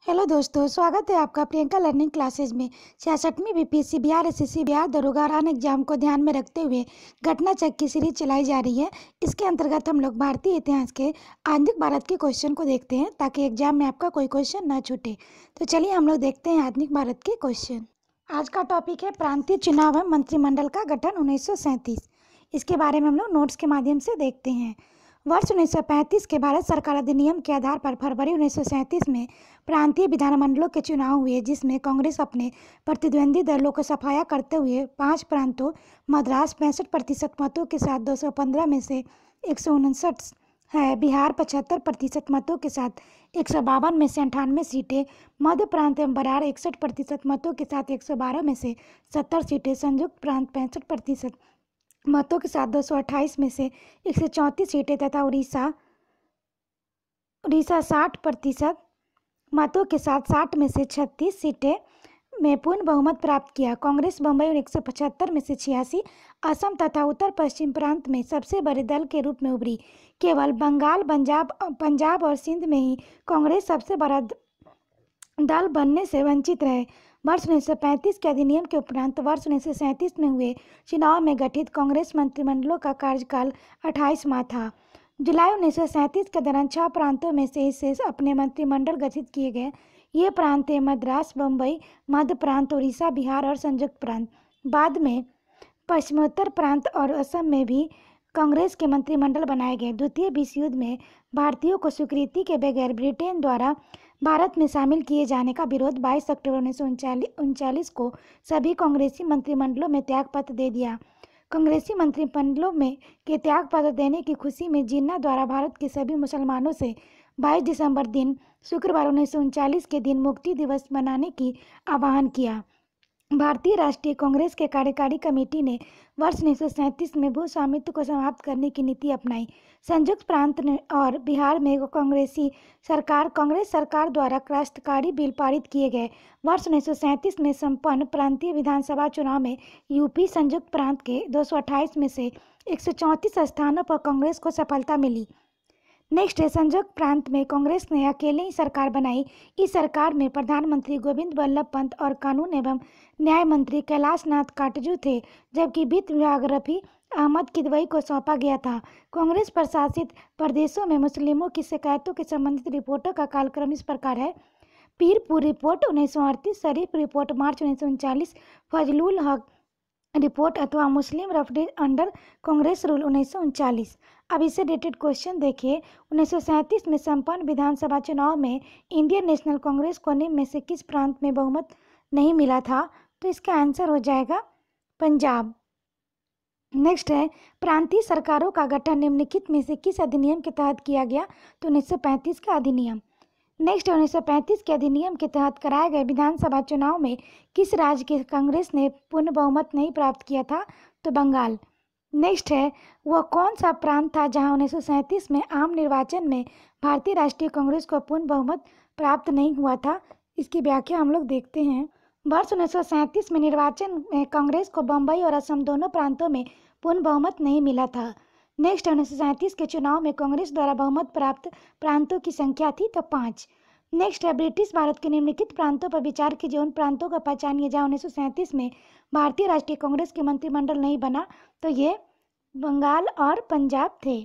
Hello दोस्तों, स्वागत है आपका प्रियंका लर्निंग क्लासेज में। 66वीं बीपीएससी बिहार एसएससी बिहार दरोगा और अन्य एग्जाम को ध्यान में रखते हुए घटना चक्र की सीरीज चलाई जा रही है। इसके अंतर्गत हम लोग भारतीय इतिहास के आधुनिक भारत के क्वेश्चन को देखते हैं ताकि एग्जाम में आपका कोई क्वेश्चन न छूटे। तो चलिए हम लोग देखते हैं आधुनिक भारत के क्वेश्चन। आज का टॉपिक है प्रांतीय चुनाव एवं मंत्रिमंडल का गठन 1937। इसके बारे में हम लोग नोट्स के माध्यम से देखते हैं। वर्ष 1935 के भारत सरकार अधिनियम के आधार पर फरवरी 1937 में प्रांतीय विधानमंडलों के चुनाव हुए, जिसमें कांग्रेस अपने प्रतिद्वंदी दलों को सफाया करते हुए 5 प्रांतों मद्रास 65% मतों के साथ 215 में से 159 है, बिहार 75% मतों के साथ 152 में से 98 सीटें, मध्य प्रांत एवं बरार 61% मतों के साथ 112 में से 70 सीटें, संयुक्त प्रांत 65% मतों के साथ 228 में से 134 सीटें तथा उड़ीसा 60% मतों के साथ 60 में से 36 सीटें में पूर्ण बहुमत प्राप्त किया। कांग्रेस बम्बई और 175 में से 86, असम तथा उत्तर पश्चिम प्रांत में सबसे बड़े दल के रूप में उभरी। केवल बंगाल, पंजाब और सिंध में ही कांग्रेस सबसे बड़ा दल बनने से वंचित रहे। वर्ष 1935 के अधिनियम के उपरांत वर्ष 1937 में हुए चुनाव में गठित कांग्रेस मंत्रिमंडलों का कार्यकाल 28 माह था। जुलाई 1937 के दौरान 6 प्रांतों में से इससे अपने मंत्रिमंडल गठित किए गए। ये प्रांत हैं मद्रास, बम्बई, मध्य प्रांत, उड़ीसा, बिहार और संयुक्त प्रांत। बाद में पश्चिमोत्तर प्रांत और असम में भी कांग्रेस के मंत्रिमंडल बनाए गए। द्वितीय विश्व युद्ध में भारतीयों को स्वीकृति के बगैर ब्रिटेन द्वारा भारत में शामिल किए जाने का विरोध 22 अक्टूबर 1939 को सभी कांग्रेसी मंत्रिमंडलों में त्यागपत्र दे दिया। कांग्रेसी मंत्रिमंडलों में के त्यागपत्र देने की खुशी में जिन्ना द्वारा भारत के सभी मुसलमानों से 22 दिसंबर दिन शुक्रवार 1939 के दिन मुक्ति दिवस मनाने की आह्वान किया। भारतीय राष्ट्रीय कांग्रेस के कार्यकारी कमेटी ने वर्ष 1937 में भू स्वामित्व को समाप्त करने की नीति अपनाई। संयुक्त प्रांत और बिहार में कांग्रेस सरकार द्वारा क्रांतिकारी बिल पारित किए गए। वर्ष 1937 में संपन्न प्रांतीय विधानसभा चुनाव में यूपी संयुक्त प्रांत के 228 में से 134 स्थानों पर कांग्रेस को सफलता मिली। नेक्स्ट है, संयुक्त प्रांत में कांग्रेस ने अकेले ही सरकार बनाई। इस सरकार में प्रधानमंत्री गोविंद वल्लभ पंत और कानून एवं न्याय मंत्री कैलाश नाथ काटजू थे, जबकि वित्त विभाग रफी अहमद किदवई को सौंपा गया था। कांग्रेस प्रशासित प्रदेशों में मुस्लिमों की शिकायतों के संबंधित रिपोर्टों का कालक्रम इस प्रकार है: पीरपुर रिपोर्ट 1938, शरीफ रिपोर्ट मार्च 1939, फजलुल हक रिपोर्ट अथवा मुस्लिम रेफरेंस अंडर कांग्रेस रूल 1939। अब इससे रिलेटेड क्वेश्चन देखिए। 1937 में संपन्न विधानसभा चुनाव में इंडियन नेशनल कांग्रेस को निम्न में से किस प्रांत में बहुमत नहीं मिला था? तो इसका आंसर हो जाएगा पंजाब। नेक्स्ट है, प्रांतीय सरकारों का गठन निम्नलिखित में से किस अधिनियम के तहत किया गया? तो 1935 का अधिनियम। नेक्स्ट 1935 के अधिनियम के तहत कराए गए विधानसभा चुनाव में किस राज्य के कांग्रेस ने पूर्ण बहुमत नहीं प्राप्त किया था? तो बंगाल। नेक्स्ट है, वह कौन सा प्रांत था जहां 1937 में आम निर्वाचन में भारतीय राष्ट्रीय कांग्रेस को पूर्ण बहुमत प्राप्त नहीं हुआ था? इसकी व्याख्या हम लोग देखते हैं। वर्ष 1937 में निर्वाचन में कांग्रेस को बम्बई और असम दोनों प्रांतों में पूर्ण बहुमत नहीं मिला था। नेक्स्ट 1937 के चुनाव में कांग्रेस द्वारा बहुमत प्राप्त प्रांतों की संख्या थी तो 5। नेक्स्ट है, ब्रिटिश भारत के निम्नलिखित प्रांतों पर विचार कीजिए। उन प्रांतों का पहचानिए जहां 1937 में भारतीय राष्ट्रीय कांग्रेस के मंत्रिमंडल नहीं बना। तो ये बंगाल और पंजाब थे।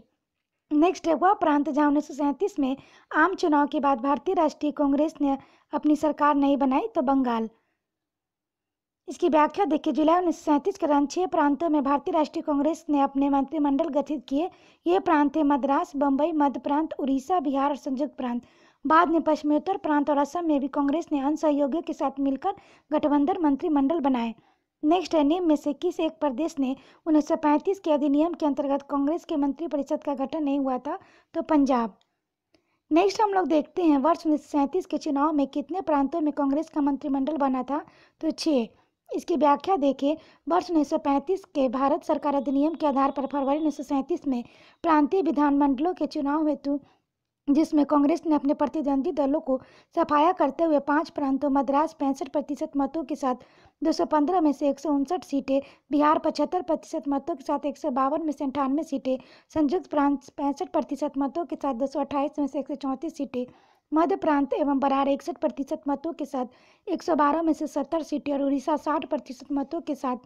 नेक्स्ट है, वह प्रांत जहां 1937 में आम चुनाव के बाद भारतीय राष्ट्रीय कांग्रेस ने अपनी सरकार नहीं बनाई। तो बंगाल। इसकी व्याख्या देखिए। जुलाई 1937 के दौरान 6 प्रांतों में भारतीय राष्ट्रीय कांग्रेस ने अपने मंत्रिमंडल गठित किए। ये प्रांत थे मद्रास, बम्बई, मध्य प्रांत, उड़ीसा, बिहार और संयुक्त प्रांत। बाद में पश्चिमोत्तर प्रांत और असम में भी कांग्रेस ने अन्य सहयोगियों के साथ मिलकर गठबंधन मंत्रिमंडल बनाए। नेक्स्ट है, निम्न में से किस एक प्रदेश ने 1935 के अधिनियम के अंतर्गत कांग्रेस के मंत्रिपरिषद का गठन नहीं हुआ था? तो पंजाब। नेक्स्ट हम लोग देखते हैं, वर्ष 1937 के चुनाव में कितने प्रांतों में कांग्रेस का मंत्रिमंडल बना था? तो 6। इसकी व्याख्या देखिए। वर्ष 1935 के भारत सरकार अधिनियम के आधार पर फरवरी 1937 में प्रांतीय विधानमंडलों के चुनाव हेतु, जिसमें कांग्रेस ने अपने प्रतिद्वंदी दलों को सफाया करते हुए 5 प्रांतों मद्रास 65% मतों के साथ 215 में से 159 सीटें, बिहार 75% मतों के साथ 152 में से 98 सीटें, संयुक्त प्रांत 65% मतों के साथ 228 में से 134 सीटें, मध्य प्रांत एवं बरार 61% मतों के साथ 112 में से 70 सीटें और उड़ीसा 60% मतों के साथ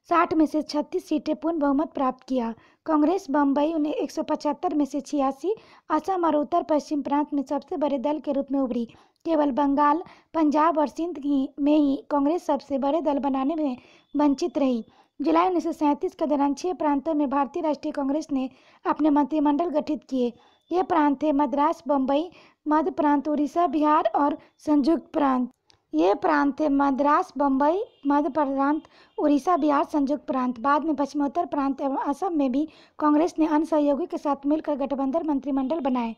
60 में से 36 सीटें पूर्ण बहुमत प्राप्त किया। कांग्रेस बम्बई ने 175 में से 86, असम और उत्तर पश्चिम प्रांत में सबसे बड़े दल के रूप में उभरी। केवल बंगाल, पंजाब और सिंध में ही कांग्रेस सबसे बड़े दल बनाने में वंचित रही। जुलाई 1937 के दौरान 6 प्रांतों में भारतीय राष्ट्रीय कांग्रेस ने अपने मंत्रिमंडल गठित किए। ये प्रांत थे मद्रास, बम्बई, मध्य प्रांत, उड़ीसा, बिहार और संयुक्त प्रांत। ये प्रांत थे मद्रास, बम्बई, मध्य प्रांत, उड़ीसा, बिहार, संयुक्त प्रांत। बाद में पश्चिमोत्तर प्रांत एवं असम में भी कांग्रेस ने अन्य सहयोगी के साथ मिलकर गठबंधन मंत्रिमंडल बनाए।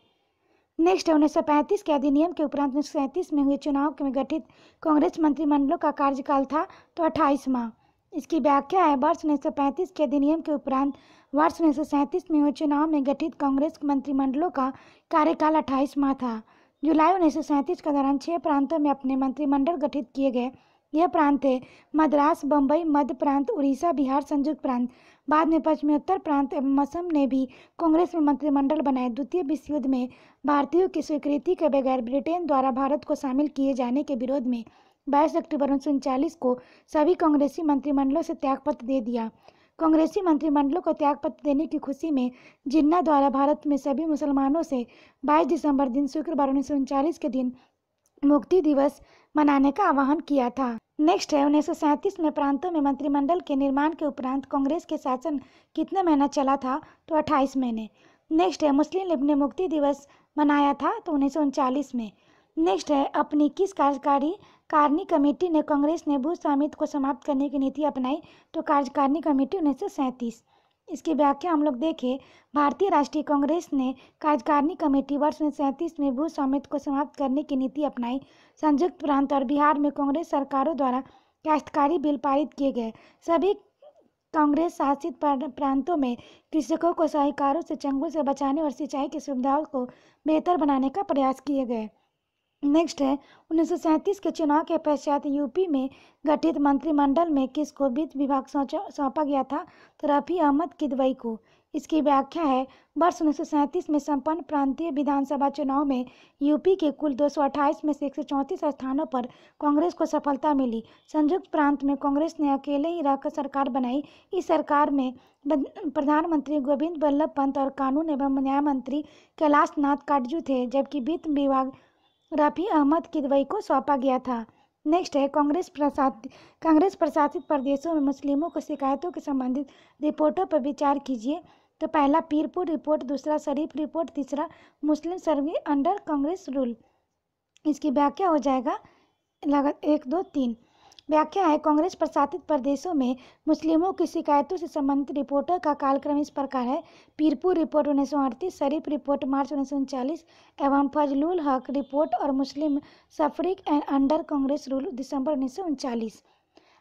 नेक्स्ट है 1935 के अधिनियम के उपरांत 1937 में हुए चुनाव में गठित कांग्रेस मंत्रिमंडलों का कार्यकाल था तो 28 माह। इसकी व्याख्या है वर्ष 1935 के अधिनियम के उपरांत वर्ष 1937 में हुए चुनाव में गठित कांग्रेस मंत्रिमंडलों का कार्यकाल 28 माह था। जुलाई 1937 के दौरान 6 प्रांतों में अपने मंत्रिमंडल गठित किए गए। यह प्रांत थे मद्रास, बम्बई, मध्य प्रांत, उड़ीसा, बिहार, संयुक्त प्रांत। बाद में पश्चिमोत्तर प्रांत एवं असम ने भी कांग्रेस में मंत्रिमंडल बनाए। द्वितीय विश्व युद्ध में भारतीयों की स्वीकृति के बगैर ब्रिटेन द्वारा भारत को शामिल किए जाने के विरोध में 22 अक्टूबर 1939 को सभी कांग्रेसी मंत्रिमंडलों से त्यागपत्र दे दिया। कांग्रेसी मंत्रिमंडलों को त्यागपत्र देने की खुशी में जिन्ना द्वारा भारत में सभी मुसलमानों से 22 दिसंबर दिन शुक्रवार 1939 के दिन मुक्ति दिवस मनाने का आह्वान किया था। नेक्स्ट है 1937 में प्रांतों में मंत्रिमंडल के निर्माण के उपरांत कांग्रेस के शासन कितने महीना चला था तो 28 महीने। नेक्स्ट है मुस्लिम लीग ने मुक्ति दिवस मनाया था तो 1939 में। नेक्स्ट है अपनी किस कार्यकारिणी कमेटी ने कांग्रेस ने भू स्वामित्व को समाप्त करने की नीति अपनाई तो कार्यकारिणी कमेटी 1937। इसकी व्याख्या हम लोग देखें, भारतीय राष्ट्रीय कांग्रेस ने कार्यकारिणी कमेटी वर्ष 1937 में भू स्वामित्व को समाप्त करने की नीति अपनाई। संयुक्त प्रांत और बिहार में कांग्रेस सरकारों द्वारा काश्तकारी बिल पारित किए गए। सभी कांग्रेस शासित प्रांतों में कृषकों को साहूकारों से चंगुल से बचाने और सिंचाई की सुविधाओं को बेहतर बनाने का प्रयास किए गए। नेक्स्ट है 1937 के चुनाव के पश्चात यूपी में गठित मंत्रिमंडल में किसको वित्त विभाग सौंपा गया था तो रफ़ी अहमद किदवई को। इसकी व्याख्या है वर्ष 1937 में संपन्न प्रांतीय विधानसभा चुनाव में यूपी के कुल 228 में से 134 स्थानों पर कांग्रेस को सफलता मिली। संयुक्त प्रांत में कांग्रेस ने अकेले ही रहकर सरकार बनाई। इस सरकार में प्रधानमंत्री गोविंद बल्लभ पंत और कानून एवं न्याय मंत्री कैलाश नाथ काटजू थे, जबकि वित्त विभाग रफ़ी अहमद किदवई को सौंपा गया था। नेक्स्ट है कांग्रेस प्रशासित प्रदेशों में मुस्लिमों को शिकायतों के संबंधित रिपोर्टों पर विचार कीजिए। तो पहला पीरपुर रिपोर्ट, दूसरा शरीफ रिपोर्ट, तीसरा मुस्लिम सर्वे अंडर कांग्रेस रूल। इसकी व्याख्या हो जाएगा 1, 2, 3। व्याख्या है कांग्रेस प्रशासित प्रदेशों में मुस्लिमों की शिकायतों से संबंधित रिपोर्टों का कालक्रम इस प्रकार है। पीरपुर रिपोर्ट 1938, शरीफ रिपोर्ट मार्च 1939 एवं फजलुल हक रिपोर्ट और मुस्लिम सफरीक एंड अंडर कांग्रेस रूल दिसंबर 1939।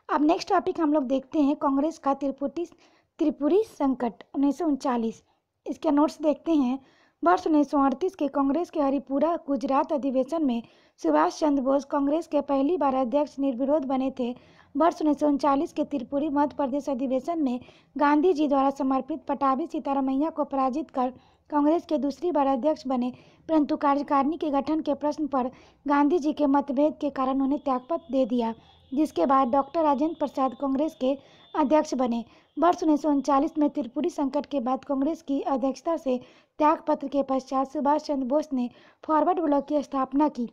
अब नेक्स्ट टॉपिक हम लोग देखते हैं कांग्रेस का त्रिपुरी संकट 1939। इसके नोट्स देखते हैं। वर्ष 1938 के कांग्रेस के हरिपुरा गुजरात अधिवेशन में सुभाष चंद्र बोस कांग्रेस के पहली बार अध्यक्ष निर्विरोध बने थे। वर्ष 1939 के त्रिपुरी मध्य प्रदेश अधिवेशन में गांधी जी द्वारा समर्पित पटाभी सीतारामैया को पराजित कर कांग्रेस के दूसरी बार अध्यक्ष बने, परंतु कार्यकारिणी के गठन के प्रश्न पर गांधी जी के मतभेद के कारण उन्हें त्यागपत्र दे दिया, जिसके बाद डॉक्टर राजेंद्र प्रसाद कांग्रेस के अध्यक्ष बने। वर्ष 1939 में त्रिपुरी संकट के बाद कांग्रेस की अध्यक्षता से त्यागपत्र के पश्चात सुभाष चंद्र बोस ने फॉरवर्ड ब्लॉक की स्थापना की।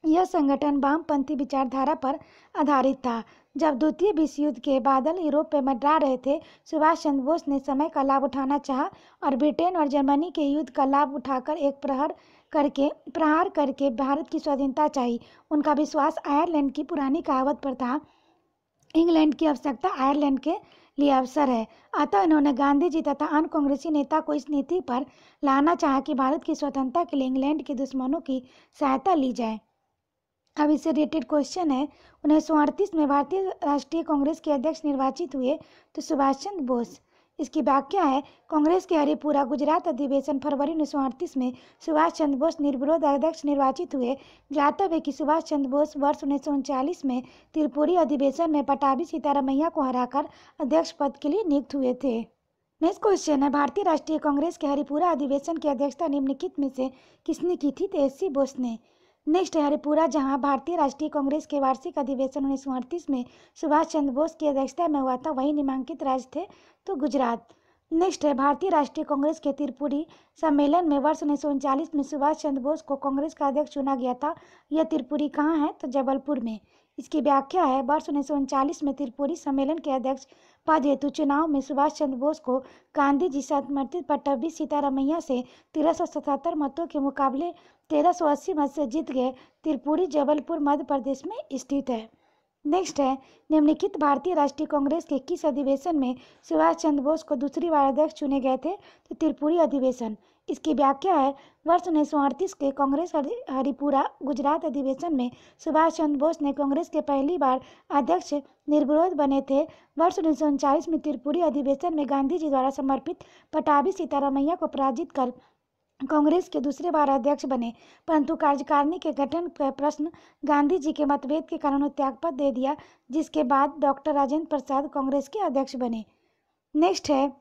यह संगठन वामपंथी विचारधारा पर आधारित था। जब द्वितीय विश्व युद्ध के बादल यूरोप में मंडरा रहे थे, सुभाष चंद्र बोस ने समय का लाभ उठाना चाहा और ब्रिटेन और जर्मनी के युद्ध का लाभ उठाकर एक प्रहार करके भारत की स्वाधीनता चाही। उनका विश्वास आयरलैंड की पुरानी कहावत पर था, इंग्लैंड की आवश्यकता आयरलैंड के लिए अवसर है। अतः इन्होंने गांधी जी तथा अन्य कांग्रेसी नेता को इस नीति पर लाना चाहा कि भारत की स्वतंत्रता के लिए इंग्लैंड के दुश्मनों की सहायता ली जाए। अब इससे रिलेटेड क्वेश्चन है, 1938 में भारतीय राष्ट्रीय कांग्रेस के अध्यक्ष निर्वाचित हुए तो सुभाष चंद्र बोस। इसकी व्याख्या है कांग्रेस के हरिपुरा गुजरात अधिवेशन फरवरी 1938 में सुभाष चंद्र बोस निर्विरोध अध्यक्ष निर्वाचित हुए। ज्ञातव्य है कि सुभाष चंद्र बोस वर्ष 1939 में त्रिपुरी अधिवेशन में पटाभी सीतारामैया को हराकर अध्यक्ष पद के लिए नियुक्त हुए थे। नेक्स्ट क्वेश्चन है, भारतीय राष्ट्रीय कांग्रेस के हरिपुरा अधिवेशन की अध्यक्षता निम्नलिखित में से किसने की थी? तो एस.सी. बोस ने। नेक्स्ट है, हरिपुरा जहां भारतीय राष्ट्रीय कांग्रेस के वार्षिक अधिवेशन 1938 में सुभाष चंद्र बोस की अध्यक्षता में हुआ था, वही नामांकित राज्य थे तो गुजरात। नेक्स्ट है, भारतीय राष्ट्रीय कांग्रेस के त्रिपुरी सम्मेलन में वर्ष 1939 में सुभाष चंद्र बोस को कांग्रेस का अध्यक्ष चुना गया था। यह त्रिपुरी कहाँ है? तो जबलपुर में। इसकी व्याख्या है, वर्ष 1939 में त्रिपुरी सम्मेलन के अध्यक्ष पद हेतु चुनाव में सुभाष चंद्र बोस को गांधी जी समर्थित पट्टभी सीतारामैया से 1377 मतों के मुकाबले 1380 मत से जीत गए। त्रिपुरी जबलपुर मध्य प्रदेश में स्थित है। नेक्स्ट है, निम्नलिखित भारतीय राष्ट्रीय कांग्रेस के किस अधिवेशन में सुभाष चंद्र बोस को दूसरी बार अध्यक्ष चुने गए थे? तो त्रिपुरी अधिवेशन। इसकी व्याख्या है, वर्ष 1938 के कांग्रेस हरिपुरा गुजरात अधिवेशन में सुभाष चंद्र बोस ने कांग्रेस के पहली बार अध्यक्ष निर्विरोध बने थे। वर्ष 1939 में त्रिपुरी अधिवेशन में गांधी जी द्वारा समर्पित पट्टाभी सीतारामैया को पराजित कर कांग्रेस के दूसरे बार अध्यक्ष बने, परंतु कार्यकारिणी के गठन का प्रश्न गांधी जी के मतभेद के कारण त्यागपत्र दे दिया, जिसके बाद डॉक्टर राजेंद्र प्रसाद कांग्रेस के अध्यक्ष बने। नेक्स्ट है,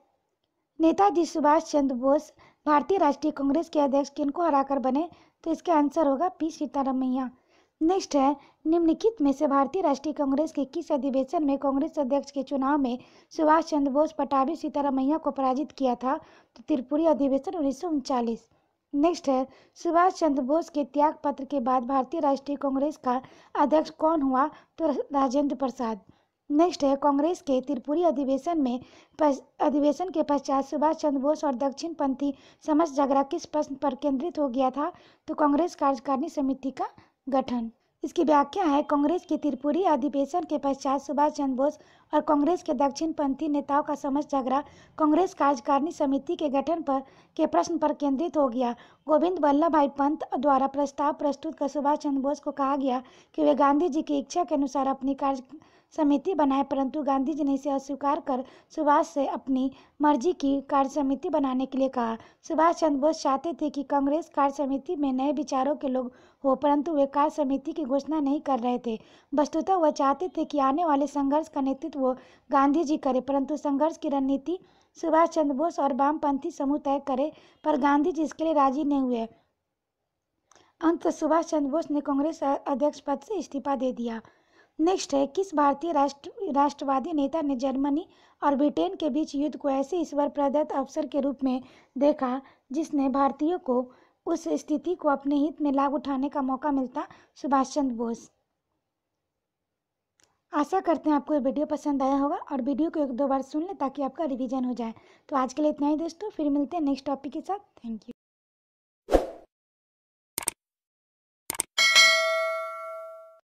नेताजी सुभाष चंद्र बोस भारतीय राष्ट्रीय कांग्रेस के अध्यक्ष किनको हराकर बने? तो इसका आंसर होगा पी सीतारामैया। नेक्स्ट है, निम्नलिखित में से भारतीय राष्ट्रीय कांग्रेस के किस अधिवेशन में कांग्रेस अध्यक्ष के चुनाव में सुभाष चंद्र बोस पट्टाभी सीतारामैया को पराजित किया था? तो त्रिपुरी अधिवेशन 1939। नेक्स्ट है, सुभाष चंद्र बोस के त्याग पत्र के बाद भारतीय राष्ट्रीय कांग्रेस का अध्यक्ष कौन हुआ? तो राजेंद्र प्रसाद। नेक्स्ट है, कांग्रेस के त्रिपुरी अधिवेशन के पश्चात सुभाष चंद्र बोस और दक्षिणपंथी समस्त झगड़ा किस प्रश्न पर केंद्रित हो गया था? तो कांग्रेस कार्यकारिणी समिति का गठन। इसकी व्याख्या है, कांग्रेस के त्रिपुरी अधिवेशन के पश्चात सुभाष चंद्र बोस और कांग्रेस के दक्षिणपंथी नेताओं का समस्त झगड़ा कांग्रेस कार्यकारिणी समिति के गठन के प्रश्न पर केंद्रित हो गया। गोविंद वल्लभ भाई पंत द्वारा प्रस्ताव प्रस्तुत कर सुभाष चंद्र बोस को कहा गया कि वे गांधी जी की इच्छा के अनुसार अपनी कार्य समिति बनाए, परंतु गांधी जी ने इसे अस्वीकार कर सुभाष से अपनी मर्जी की कार्य समिति बनाने के लिए कहा। सुभाष चंद्र बोस चाहते थे कि कांग्रेस कार्य समिति में नए विचारों के लोग हो, परंतु वे कार्य समिति की घोषणा नहीं कर रहे थे। वस्तुतः वह चाहते थे कि आने वाले संघर्ष का नेतृत्व गांधी जी करे, परंतु संघर्ष की रणनीति सुभाष चंद्र बोस और वामपंथी समूह तय करे, पर गांधी जी इसके लिए राजी नहीं हुए। अंत सुभाष चंद्र बोस ने कांग्रेस अध्यक्ष पद से इस्तीफा दे दिया। नेक्स्ट है, किस भारतीय राष्ट्रवादी नेता ने जर्मनी और ब्रिटेन के बीच युद्ध को ऐसे ईश्वर प्रदत्त अवसर के रूप में देखा जिसने भारतीयों को उस स्थिति को अपने हित में लाभ उठाने का मौका मिलता? सुभाष चंद्र बोस। आशा करते हैं आपको ये वीडियो पसंद आया होगा और वीडियो को 1-2 बार सुन लें ताकि आपका रिवीजन हो जाए। तो आज के लिए इतना ही दोस्तों, फिर मिलते हैं नेक्स्ट टॉपिक के साथ। Thank you.